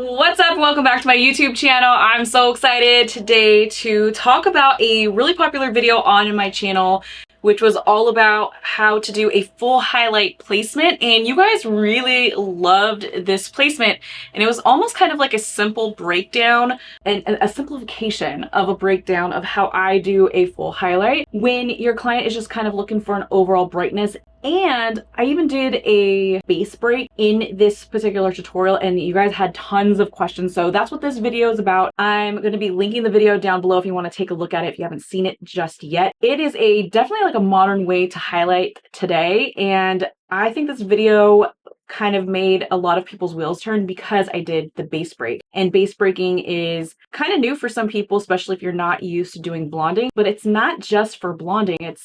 What's up? Welcome back to my YouTube channel. I'm so excited today to talk about a really popular video on my channel, which was all about how to do a full highlight placement. And you guys really loved this placement. And it was almost kind of like a simple breakdown and a simplification of a breakdown of how I do a full highlight when your client is just kind of looking for an overall brightness. And I even did a base break in this particular tutorial and you guys had tons of questions. So that's what this video is about. I'm going to be linking the video down below if you want to take a look at it if you haven't seen it just yet. It is definitely like a modern way to highlight today. And I think this video kind of made a lot of people's wheels turn because I did the base break. And base breaking is kind of new for some people, especially if you're not used to doing blonding, but it's not just for blonding. It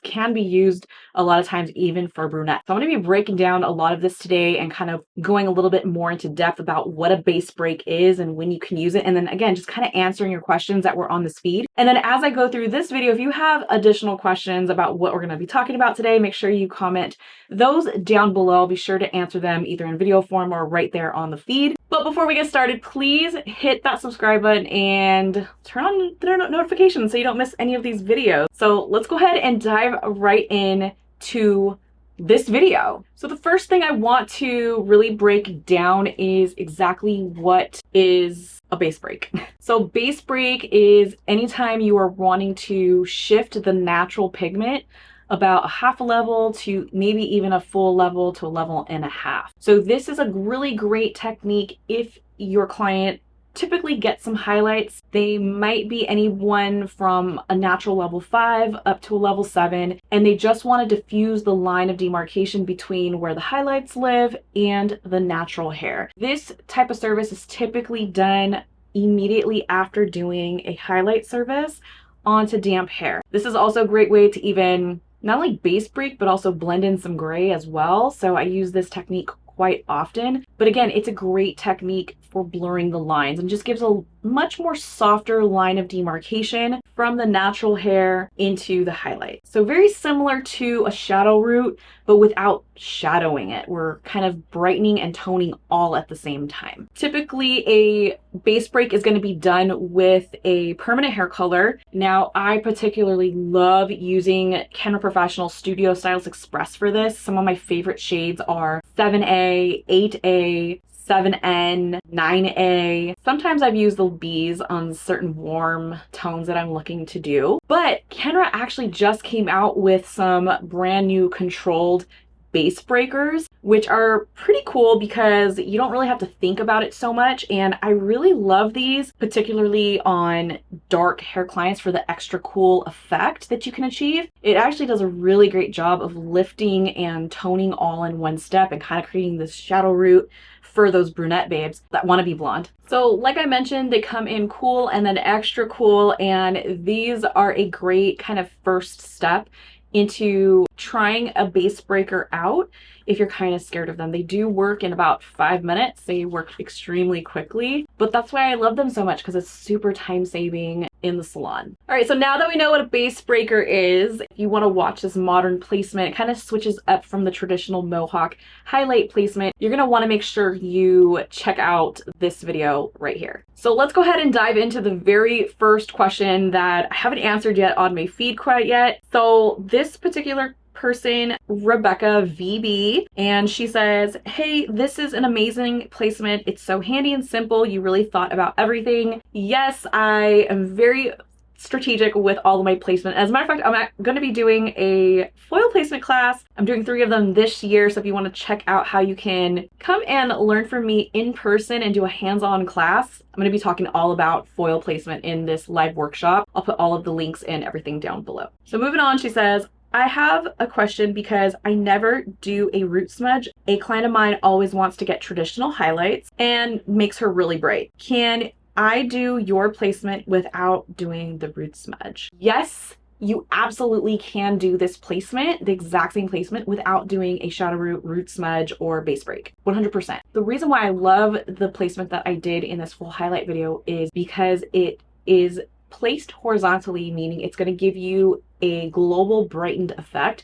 can be used a lot of times even for brunette. So I'm going to be breaking down a lot of this today and kind of going a little bit more into depth about what a base break is and when you can use it. And then again, just kind of answering your questions that were on this feed. And then as I go through this video, if you have additional questions about what we're going to be talking about today, make sure you comment those down below. I'll be sure to answer them either in video form or right there on the feed. But before we get started, please hit that subscribe button and turn on the notifications so you don't miss any of these videos. So let's go ahead and dive right in to this video. So the first thing I want to really break down is exactly what is a base break. So base break is anytime you are wanting to shift the natural pigment about a half a level to maybe even a full level to a level and a half. So this is a really great technique if your client typically gets some highlights. They might be anyone from a natural level 5 up to a level 7, and they just want to diffuse the line of demarcation between where the highlights live and the natural hair. This type of service is typically done immediately after doing a highlight service onto damp hair. This is also a great way to even not only base break, but also blend in some gray as well. So I use this technique quite often. But again, it's a great technique for blurring the lines and just gives a much more softer line of demarcation from the natural hair into the highlight. So very similar to a shadow root, but without shadowing it. We're kind of brightening and toning all at the same time. Typically a base break is going to be done with a permanent hair color. Now I particularly love using Kenra Professional Studio Styles Express for this. Some of my favorite shades are 7A, 8A, 7N, 9A. Sometimes I've used the Bs on certain warm tones that I'm looking to do. But Kenra actually just came out with some brand new controlled base breakers, which are pretty cool because you don't really have to think about it so much. And I really love these, particularly on dark hair clients for the extra cool effect that you can achieve. It actually does a really great job of lifting and toning all in one step and kind of creating this shadow root for those brunette babes that want to be blonde. So like I mentioned, they come in cool and then extra cool, and these are a great kind of first step into trying a base breaker out if you're kind of scared of them. They do work in about 5 minutes. They work extremely quickly, but that's why I love them so much, because it's super time saving in the salon. All right, so now that we know what a base breaker is, if you want to watch this modern placement, it kind of switches up from the traditional mohawk highlight placement. You're going to want to make sure you check out this video right here. So let's go ahead and dive into the very first question that I haven't answered yet on my feed quite yet. So this particular person, Rebecca VB, and she says, hey, this is an amazing placement. It's so handy and simple. You really thought about everything. Yes, I am very strategic with all of my placement. As a matter of fact, I'm going to be doing a foil placement class. I'm doing 3 of them this year. So if you want to check out how you can come and learn from me in person and do a hands-on class, I'm going to be talking all about foil placement in this live workshop. I'll put all of the links and everything down below. So moving on, she says, I have a question because I never do a root smudge. A client of mine always wants to get traditional highlights and makes her really bright. Can I do your placement without doing the root smudge? Yes, you absolutely can do this placement, the exact same placement, without doing a shadow root smudge or base break. 100%. The reason why I love the placement that I did in this full highlight video is because it is placed horizontally, meaning it's going to give you a global brightened effect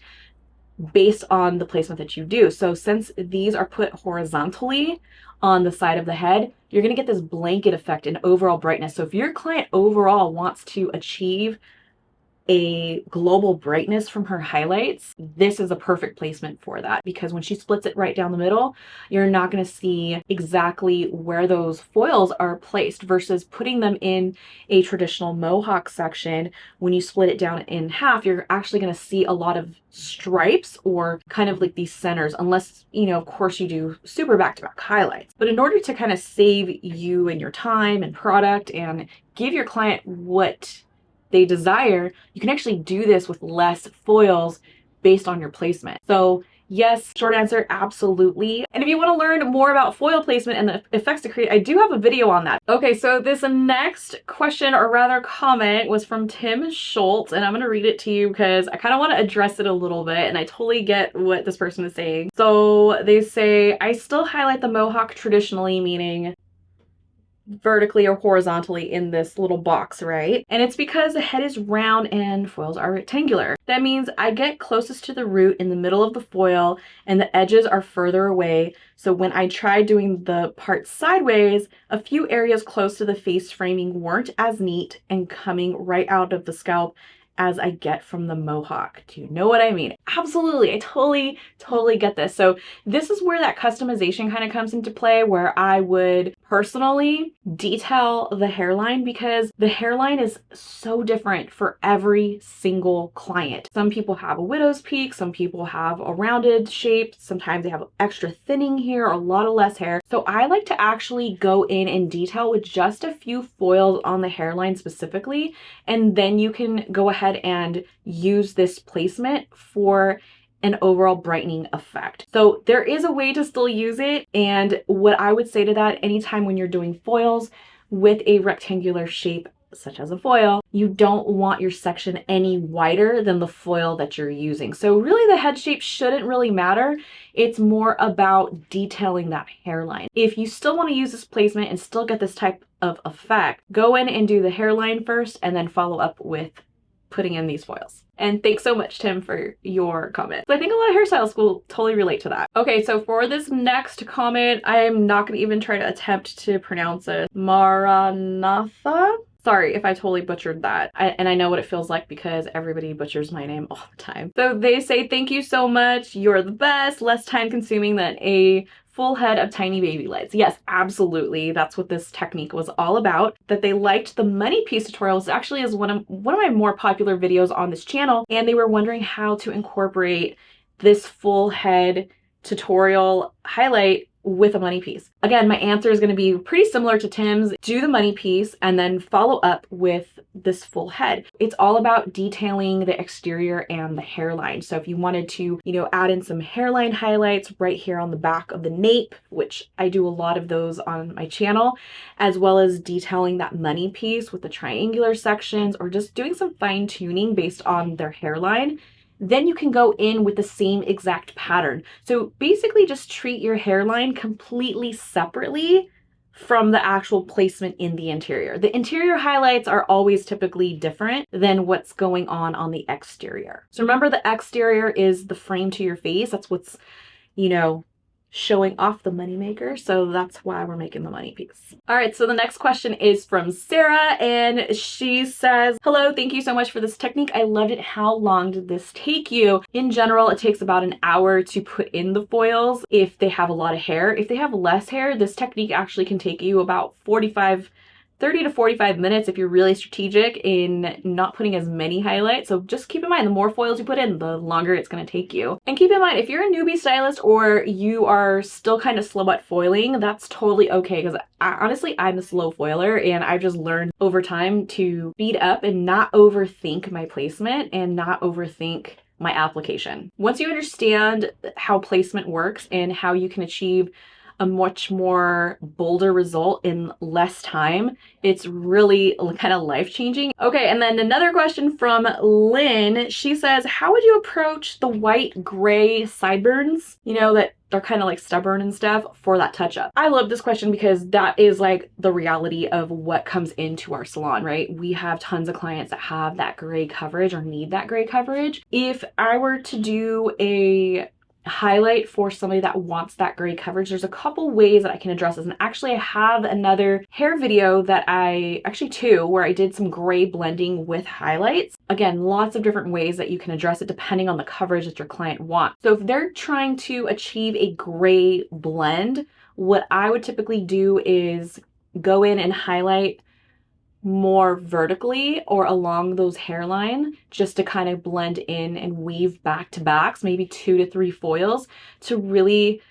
based on the placement that you do. So since these are put horizontally on the side of the head, you're going to get this blanket effect and overall brightness. So if your client overall wants to achieve a global brightness from her highlights, this is a perfect placement for that, because when she splits it right down the middle, you're not going to see exactly where those foils are placed, versus putting them in a traditional mohawk section. When you split it down in half, you're actually going to see a lot of stripes or kind of like these centers, unless, you know, of course you do super back-to-back highlights. But in order to kind of save you and your time and product and give your client what they desire, you can actually do this with less foils based on your placement. So yes, short answer, absolutely. And if you want to learn more about foil placement and the effects to create, I do have a video on that. Okay, so this next question, or rather comment, was from Tim Schultz, and I'm going to read it to you because I kind of want to address it a little bit, and I totally get what this person is saying. So they say, I still highlight the mohawk traditionally, meaning vertically or horizontally in this little box, right? And it's because the head is round and foils are rectangular. That means I get closest to the root in the middle of the foil and the edges are further away. So when I tried doing the part sideways, a few areas close to the face framing weren't as neat and coming right out of the scalp as I get from the mohawk. Do you know what I mean? Absolutely. I totally get this. So this is where that customization kind of comes into play, where I would personally detail the hairline, because the hairline is so different for every single client. Some people have a widow's peak, some people have a rounded shape, sometimes they have extra thinning hair or a lot of less hair. So I like to actually go in and detail with just a few foils on the hairline specifically, and then you can go ahead and use this placement for an overall brightening effect. So there is a way to still use it, and what I would say to that, anytime when you're doing foils with a rectangular shape such as a foil, you don't want your section any wider than the foil that you're using. So really the head shape shouldn't really matter. It's more about detailing that hairline. If you still want to use this placement and still get this type of effect, go in and do the hairline first and then follow up with putting in these foils. And thanks so much, Tim, for your comment. So I think a lot of hairstylists will totally relate to that. Okay, so for this next comment, I am not going to even try to attempt to pronounce it. Maranatha? Sorry if I totally butchered that. And I know what it feels like because everybody butchers my name all the time. So they say, thank you so much. You're the best. Less time consuming than a full head of tiny baby lights. Yes, absolutely. That's what this technique was all about. That they liked the money piece tutorials actually is one of my more popular videos on this channel, and they were wondering how to incorporate this full head tutorial highlight with a money piece. Again, my answer is going to be pretty similar to Tim's. Do the money piece and then follow up with this full head. It's all about detailing the exterior and the hairline. So if you wanted to, you know, add in some hairline highlights right here on the back of the nape, which I do a lot of those on my channel, as well as detailing that money piece with the triangular sections, or just doing some fine tuning based on their hairline, then you can go in with the same exact pattern. So basically just treat your hairline completely separately from the actual placement in the interior. The interior highlights are always typically different than what's going on the exterior. So remember, the exterior is the frame to your face. That's what's, you know, showing off the moneymaker. So that's why we're making the money piece. All right, so the next question is from Sarah, and she says, hello, thank you so much for this technique. I loved it. How long did this take you? In general, it takes about an hour to put in the foils if they have a lot of hair. If they have less hair, this technique actually can take you about 30 to 45 minutes if you're really strategic in not putting as many highlights. So just keep in mind, the more foils you put in, the longer it's going to take you. And keep in mind, if you're a newbie stylist or you are still kind of slow at foiling, that's totally okay, because honestly, I'm a slow foiler and I've just learned over time to speed up and not overthink my placement and not overthink my application. Once you understand how placement works and how you can achieve a much more bolder result in less time, it's really kind of life-changing. Okay, and then another question from Lynn. She says, how would you approach the white gray sideburns, you know, that are kind of like stubborn and stuff, for that touch-up? I love this question because that is like the reality of what comes into our salon, right? We have tons of clients that have that gray coverage or need that gray coverage. If I were to do a highlight for somebody that wants that gray coverage, there's a couple ways that I can address this. And actually I have another hair video that actually two, where I did some gray blending with highlights. Again, lots of different ways that you can address it depending on the coverage that your client wants. So if they're trying to achieve a gray blend, what I would typically do is go in and highlight more vertically or along those hairline, just to kind of blend in and weave back to backs, maybe 2 to 3 foils, to really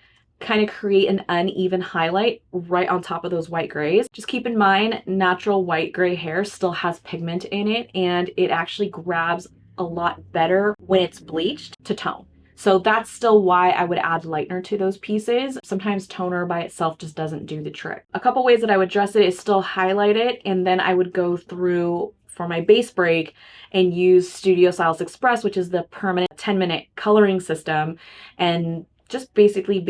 kind of create an uneven highlight right on top of those white grays. Just keep in mind, natural white gray hair still has pigment in it, and it actually grabs a lot better when it's bleached to tone. So that's still why I would add lightener to those pieces. Sometimes toner by itself just doesn't do the trick. A couple ways that I would dress it is still highlight it, and then I would go through for my base break and use Studio Styles Express, which is the permanent 10-minute coloring system, and just basically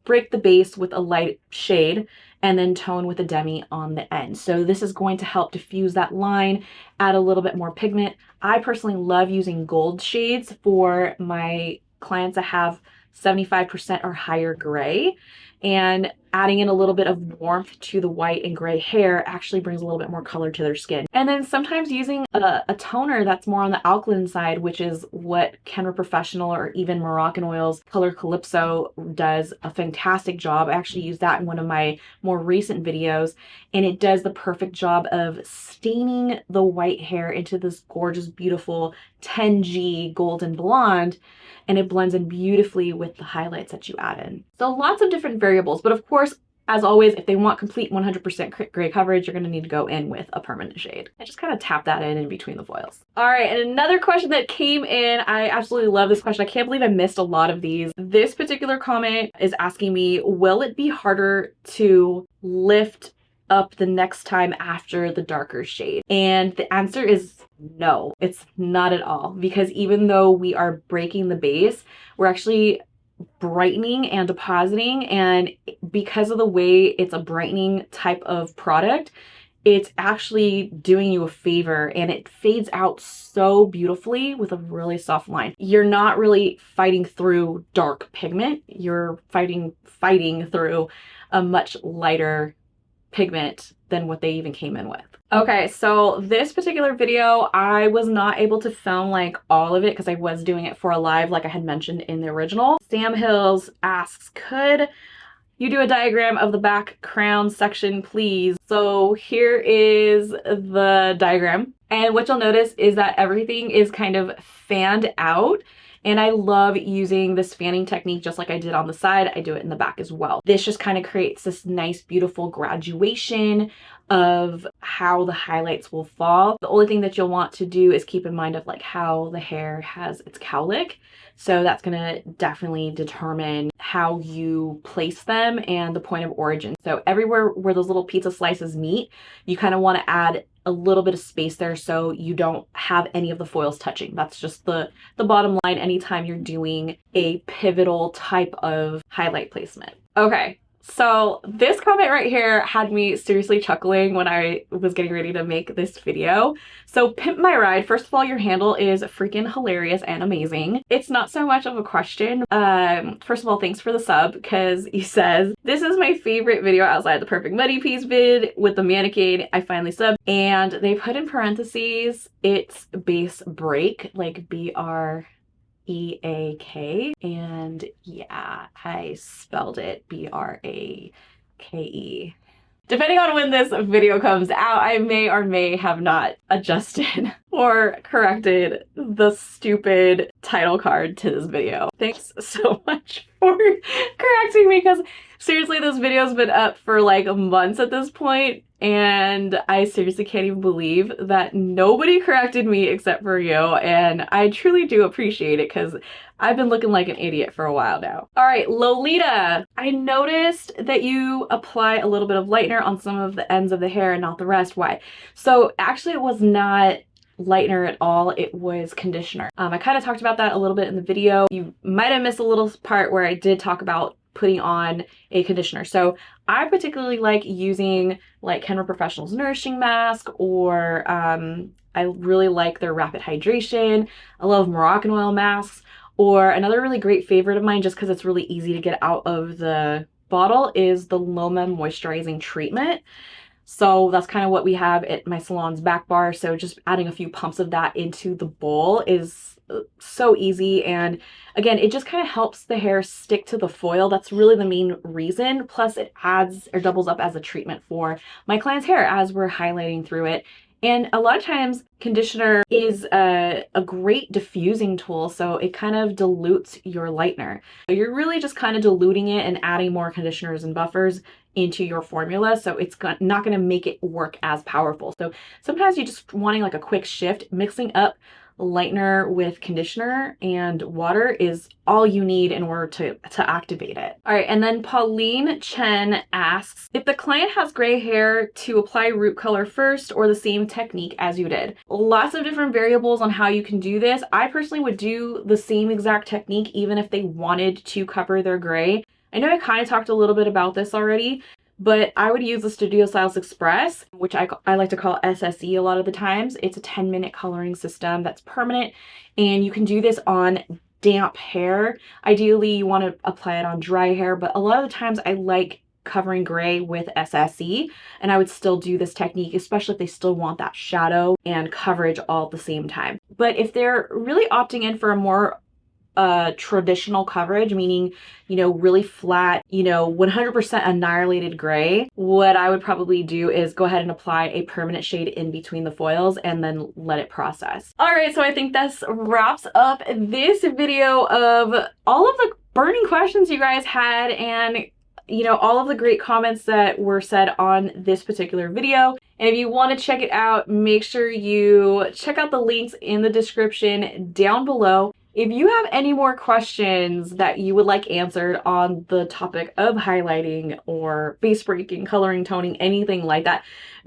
break the base with a light shade and then tone with a demi on the end. So this is going to help diffuse that line, add a little bit more pigment. I personally love using gold shades for my clients that have 75% or higher gray, and adding in a little bit of warmth to the white and gray hair actually brings a little bit more color to their skin. And then sometimes using a toner that's more on the alkaline side, which is what Kenra Professional or even Moroccan Oils Color Calypso does a fantastic job. I actually use that in one of my more recent videos, and it does the perfect job of staining the white hair into this gorgeous, beautiful 10G golden blonde, and it blends in beautifully with the highlights that you add in. So lots of different variables, but of course, as always, if they want complete 100% gray coverage, you're gonna need to go in with a permanent shade. I just kind of tap that in between the foils. All right, and another question that came in, I absolutely love this question. I can't believe I missed a lot of these. This particular comment is asking me, will it be harder to lift up the next time after the darker shade? And the answer is no, it's not at all, because even though we are breaking the base, we're actually brightening and depositing, and because of the way it's a brightening type of product, it's actually doing you a favor, and it fades out so beautifully with a really soft line. You're not really fighting through dark pigment, you're fighting through a much lighter pigment than what they even came in with. Okay, so this particular video, I was not able to film like all of it because I was doing it for a live like I had mentioned in the original. Sam Hills asks, could you do a diagram of the back crown section, please? So here is the diagram, and what you'll notice is that everything is kind of fanned out. And I love using this fanning technique just like I did on the side. I do it in the back as well. This just kind of creates this nice, beautiful graduation of how the highlights will fall. The only thing that you'll want to do is keep in mind of like how the hair has its cowlick. So that's gonna definitely determine how you place them and the point of origin. So everywhere where those little pizza slices meet, you kind of want to add a little bit of space there so you don't have any of the foils touching. That's just the bottom line anytime you're doing a pivotal type of highlight placement. Okay, so this comment right here had me seriously chuckling when I was getting ready to make this video. So Pimp My Ride, first of all, your handle is freaking hilarious and amazing. It's not so much of a question. First of all, thanks for the sub, because he says, this is my favorite video outside the Perfect Muddy Piece vid with the mannequin. I finally subbed, and they put in parentheses, it's base break, like BREAK, and yeah, I spelled it BRAKE. Depending on when this video comes out, I may or may have not adjusted or corrected the stupid title card to this video. Thanks so much for correcting me, because seriously, this video's been up for like months at this point, and I seriously can't even believe that nobody corrected me except for you, and I truly do appreciate it because I've been looking like an idiot for a while now. All right, Lolita, I noticed that you apply a little bit of lightener on some of the ends of the hair and not the rest. Why? So actually it was not lightener at all, it was conditioner. I kind of talked about that a little bit in the video. You might have missed a little part where I did talk about putting on a conditioner. So I particularly like using like Kenra Professional's Nourishing Mask, or I really like their Rapid Hydration. I love Moroccan Oil masks. Or another really great favorite of mine, just because it's really easy to get out of the bottle, is the Loma moisturizing treatment. So that's kind of what we have at my salon's back bar. So just adding a few pumps of that into the bowl is so easy. And again, it just kind of helps the hair stick to the foil. That's really the main reason. Plus it adds or doubles up as a treatment for my client's hair as we're highlighting through it. And a lot of times conditioner is a great diffusing tool, so it kind of dilutes your lightener. So you're really just kind of diluting it and adding more conditioners and buffers into your formula, so it's not going to make it work as powerful. So sometimes you just wanting like a quick shift, mixing up lightener with conditioner and water is all you need in order to activate it. All right, and then Pauline Chen asks if the client has gray hair to apply root color first or the same technique as you did. Lots of different variables on how you can do this. I personally would do the same exact technique even if they wanted to cover their gray. I know I kind of talked a little bit about this already, but I would use the Studio Styles Express, which I like to call SSE a lot of the times. It's a 10-minute coloring system that's permanent, and you can do this on damp hair. Ideally, you want to apply it on dry hair, but a lot of the times I like covering gray with SSE, and I would still do this technique, especially if they still want that shadow and coverage all at the same time. But if they're really opting in for a more traditional coverage, meaning, you know, really flat, you know, 100% annihilated gray, what I would probably do is go ahead and apply a permanent shade in between the foils and then let it process. All right, so I think this wraps up this video of all of the burning questions you guys had and, you know, all of the great comments that were said on this particular video. And if you want to check it out, make sure you check out the links in the description down below. If you have any more questions that you would like answered on the topic of highlighting or face breaking, coloring, toning, anything like that,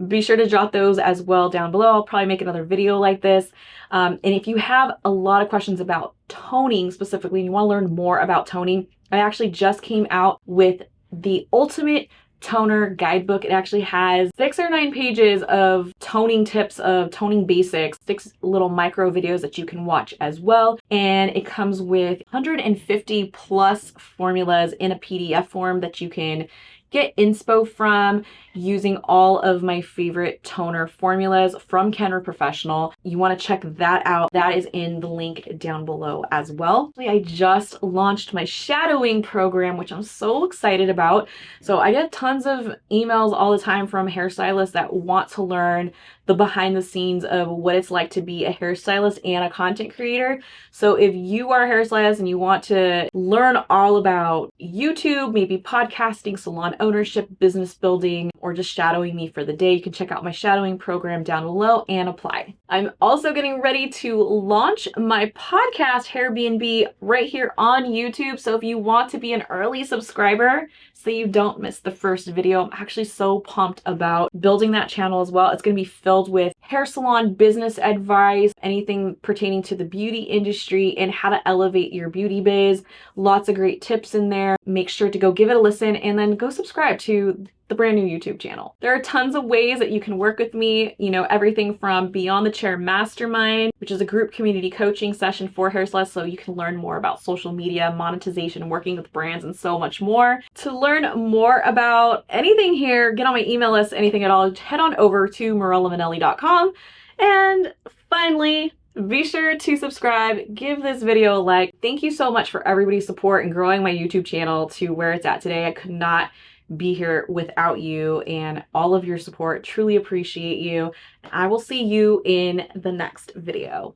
be sure to jot those as well down below. I'll probably make another video like this. And if you have a lot of questions about toning specifically, and you want to learn more about toning, I actually just came out with the ultimate toner guidebook. It actually has 6 or 9 pages of toning tips, of toning basics, 6 little micro videos that you can watch as well. And it comes with 150 plus formulas in a PDF form that you can get inspo from, using all of my favorite toner formulas from Kenra Professional. You want to check that out. That is in the link down below as well. I just launched my shadowing program, which I'm so excited about. So I get tons of emails all the time from hairstylists that want to learn the behind the scenes of what it's like to be a hairstylist and a content creator. So if you are a hairstylist and you want to learn all about YouTube, maybe podcasting, salon ownership, business building, or just shadowing me for the day, you can check out my shadowing program down below and apply. I'm also getting ready to launch my podcast, Hairbnb, right here on YouTube. So if you want to be an early subscriber so you don't miss the first video, I'm actually so pumped about building that channel as well. It's going to be filled with hair salon business advice, anything pertaining to the beauty industry and how to elevate your beauty biz. Lots of great tips in there. Make sure to go give it a listen and then go subscribe to the brand new YouTube channel. There are tons of ways that you can work with me, you know, everything from Beyond the Chair Mastermind, which is a group community coaching session for hairstylists, so you can learn more about social media, monetization, working with brands, and so much more. To learn more about anything here, get on my email list, anything at all, head on over to morellamanelli.com. And finally, be sure to subscribe, give this video a like. Thank you so much for everybody's support and growing my YouTube channel to where it's at today. I could not be here without you and all of your support. Truly appreciate you. I will see you in the next video.